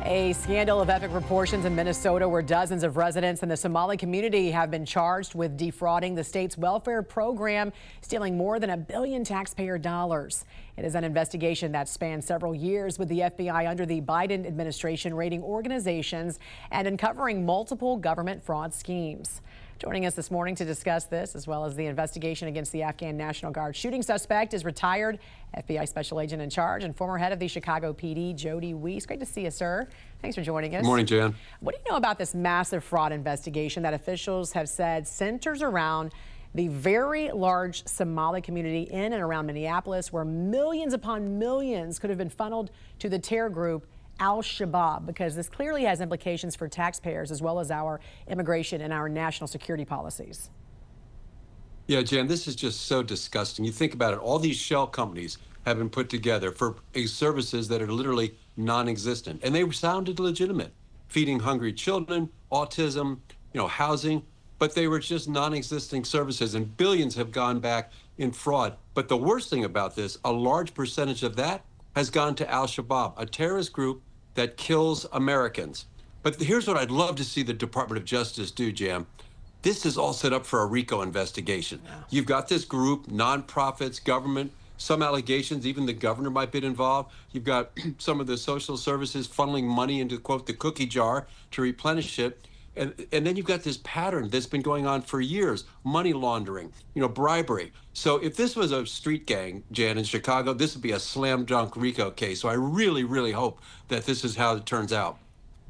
A scandal of epic proportions in Minnesota where dozens of residents in the Somali community have been charged with defrauding the state's welfare program, stealing more than $1 billion taxpayer dollars. It is an investigation that spans several years, with the FBI under the Biden administration raiding organizations and uncovering multiple government fraud schemes. Joining us this morning to discuss this, as well as the investigation against the Afghan National Guard shooting suspect, is retired FBI Special Agent in Charge and former head of the Chicago PD, Jody Weis. Great to see you, sir. Thanks for joining us. Good morning, Jan. What do you know about this massive fraud investigation that officials have said centers around the very large Somali community in and around Minneapolis, where millions upon millions could have been funneled to the terror group Al-Shabaab, because this clearly has implications for taxpayers as well as our immigration and our national security policies? Yeah, Jan, this is just so disgusting. You think about it, all these shell companies have been put together for services that are literally non-existent, and they sounded legitimate, feeding hungry children, autism, housing, but they were just non-existing services, and billions have gone back in fraud. But the worst thing about this, a large percentage of that has gone to Al-Shabaab, a terrorist group that kills Americans. But here's what I'd love to see the Department of Justice do, Jam. This is all set up for a RICO investigation. Yeah. You've got this group, nonprofits, government, some allegations, even the governor might be involved. You've got some of the social services funneling money into, quote, the cookie jar to replenish it. And then you've got this pattern that's been going on for years, money laundering, bribery. So if this was a street gang, Jan, in Chicago, this would be a slam dunk RICO case. So I really, really hope that this is how it turns out.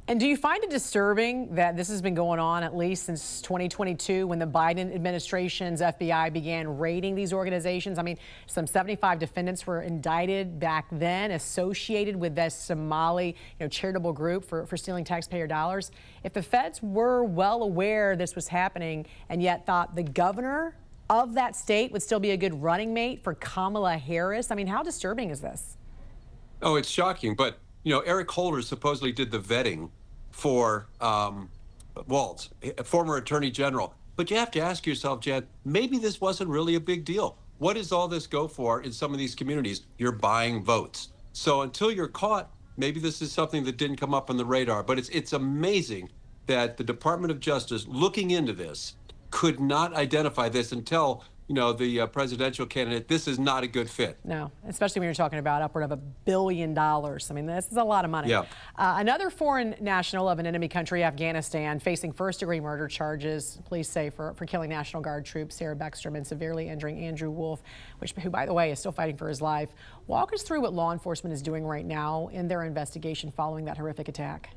And do you find it disturbing that this has been going on at least since 2022, when the Biden administration's FBI began raiding these organizations? I mean, some 75 defendants were indicted back then associated with this Somali charitable group for stealing taxpayer dollars. If the feds were well aware this was happening and yet thought the governor of that state would still be a good running mate for Kamala Harris, I mean, how disturbing is this? Oh, it's shocking. But, Eric Holder supposedly did the vetting for Waltz, a former attorney general. But you have to ask yourself, Jan, maybe this wasn't really a big deal. What does all this go for in some of these communities? You're buying votes. So until you're caught, maybe this is something that didn't come up on the radar. But it's amazing that the Department of Justice, looking into this, could not identify this and tell the presidential candidate, this is not a good fit. No, especially when you're talking about upward of $1 billion. I mean, this is a lot of money. Yeah. Another foreign national of an enemy country, Afghanistan, facing first-degree murder charges, police say, for killing National Guard troops Sarah Beckstrom and severely injuring Andrew Wolf, who, by the way, is still fighting for his life. Walk us through what law enforcement is doing right now in their investigation following that horrific attack.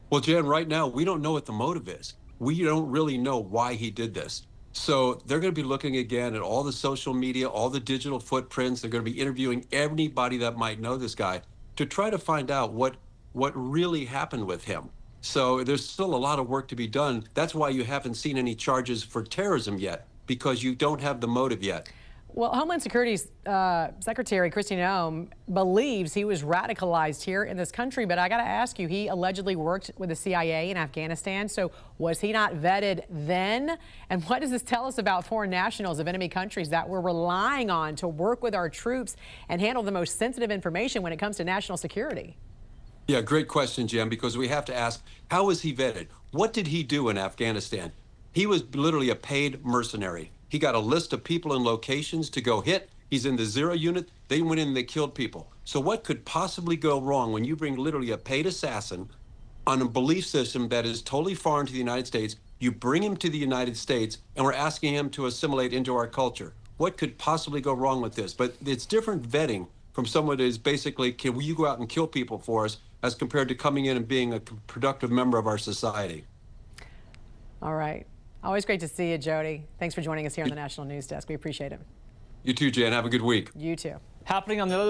Well, Jan, right now, we don't know what the motive is. We don't really know why he did this. So they're going to be looking again at all the social media, all the digital footprints. They're going to be interviewing anybody that might know this guy to try to find out what really happened with him. So there's still a lot of work to be done. That's why you haven't seen any charges for terrorism yet, because you don't have the motive yet. Well, Homeland Security's Secretary Kristi Noem believes he was radicalized here in this country, but I got to ask you, he allegedly worked with the CIA in Afghanistan, so was he not vetted then? And what does this tell us about foreign nationals of enemy countries that we're relying on to work with our troops and handle the most sensitive information when it comes to national security? Yeah, great question, Jim, because we have to ask, how was he vetted? What did he do in Afghanistan? He was literally a paid mercenary. He got a list of people and locations to go hit. He's in the 0 unit. They went in and they killed people. So what could possibly go wrong when you bring literally a paid assassin on a belief system that is totally foreign to the United States? You bring him to the United States, and we're asking him to assimilate into our culture. What could possibly go wrong with this? But it's different vetting from someone that is basically, can you go out and kill people for us, as compared to coming in and being a productive member of our society. All right. Always great to see you, Jody. Thanks for joining us here on the National News Desk. We appreciate it. You too, Jan. Have a good week. You too. Happening on the other